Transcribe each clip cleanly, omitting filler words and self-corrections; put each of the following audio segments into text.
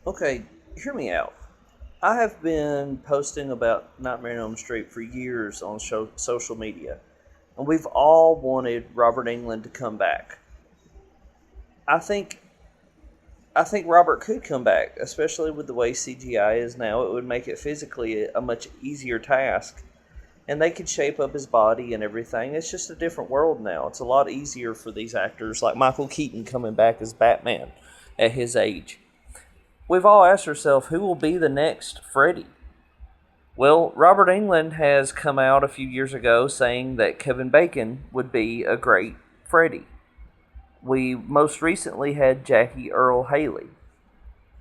Okay, hear me out. I have been posting about Nightmare on Elm Street for years on social media, and we've all wanted Robert Englund to come back. I think I think Robert could come back, especially with the way CGI is now. It would make it physically a much easier task, and they could shape up his body and everything. It's just a different world now. It's a lot easier for these actors, like Michael Keaton coming back as Batman at his age. We've all asked ourselves who will be the next Freddy. Well, Robert Englund has come out a few years ago saying that Kevin Bacon would be a great Freddy. We most recently had Jackie Earl Haley.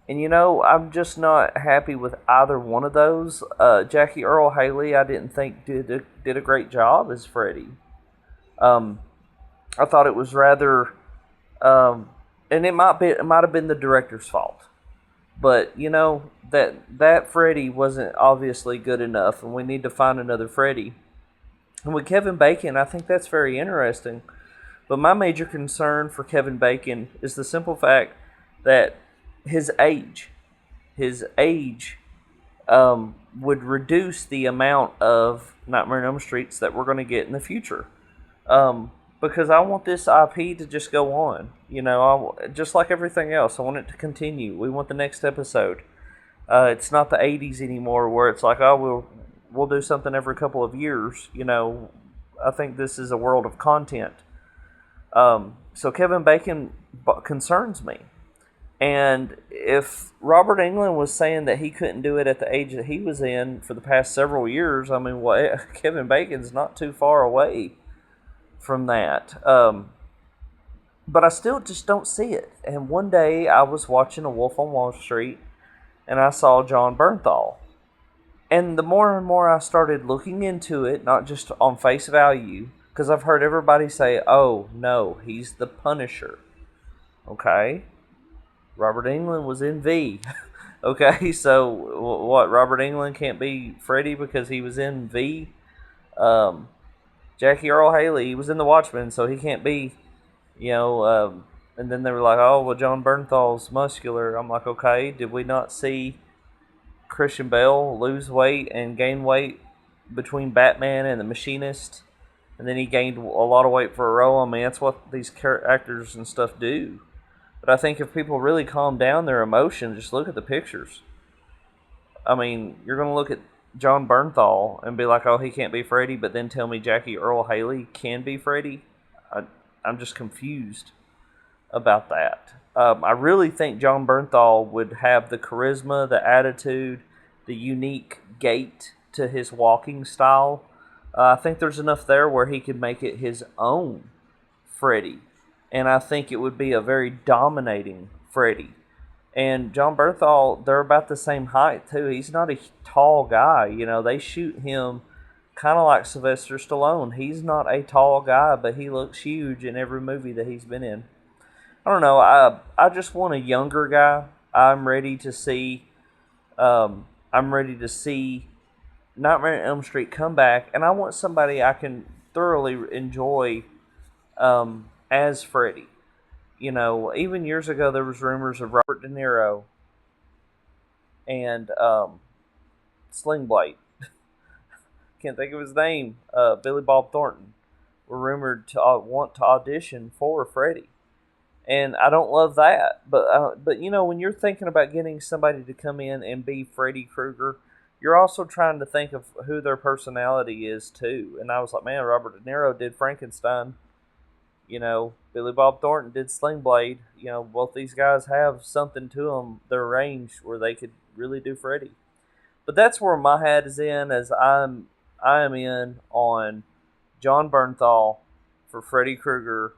And I'm just not happy with either one of those. Jackie Earl Haley, I didn't think did a great job as Freddy. Um, I thought it was rather, and it might have been the director's fault. But that Freddy wasn't obviously good enough, and we need to find another Freddy. And with Kevin Bacon, I think that's very interesting. But my major concern for Kevin Bacon is the simple fact that his age, his age, would reduce the amount of Nightmare on Elm Streets that we're going to get in the future. Because I want this IP to just go on. Just like everything else, I want it to continue. We want the next episode. It's not the '80s anymore, where it's like, oh, we'll do something every couple of years. I think this is a world of content. So Kevin Bacon concerns me. And if Robert Englund was saying that he couldn't do it at the age that he was in for the past several years, I mean, Kevin Bacon's not too far away from that. But I still just don't see it. And one day I was watching A Wolf on Wall Street and I saw John Bernthal. And the more and more I started looking into it, not just on face value, because I've heard everybody say, oh, no, he's the Punisher. Okay. Robert Englund was in V. Okay, so what? Robert Englund can't be Freddy because he was in V? Um, Jackie Earl Haley, he was in The Watchmen, so he can't be, you know. And then they were like, oh, well, John Bernthal's muscular. I'm like, okay, did we not see Christian Bale lose weight and gain weight between Batman and The Machinist? And then he gained a lot of weight for a role. I mean, that's what these actors and stuff do. But I think if people really calm down their emotions, just look at the pictures. I mean, you're going to look at John Bernthal and be like, oh, he can't be Freddy, but then tell me Jackie Earl Haley can be Freddy? I'm just confused about that. I really think John Bernthal would have the charisma, the attitude, the unique gait to his walking style. I think there's enough there where he could make it his own Freddy. And I think it would be a very dominating Freddy. And John Bernthal, they're about the same height too. He's not a tall guy. They shoot him kind of like Sylvester Stallone. He's not a tall guy, but he looks huge in every movie that he's been in. I don't know. I just want a younger guy. I'm ready to see Nightmare on Elm Street come back, and I want somebody I can thoroughly enjoy as Freddy. Even years ago there was rumors of Robert De Niro and Sling Blade. Can't think of his name. Billy Bob Thornton were rumored to want to audition for Freddy, and I don't love that. But when you're thinking about getting somebody to come in and be Freddy Krueger, you're also trying to think of who their personality is too. And I was like, man, Robert De Niro did Frankenstein. Billy Bob Thornton did Sling Blade. Both these guys have something to them, their range, where they could really do Freddy. But that's where my hat is in, as I am in on John Bernthal for Freddy Krueger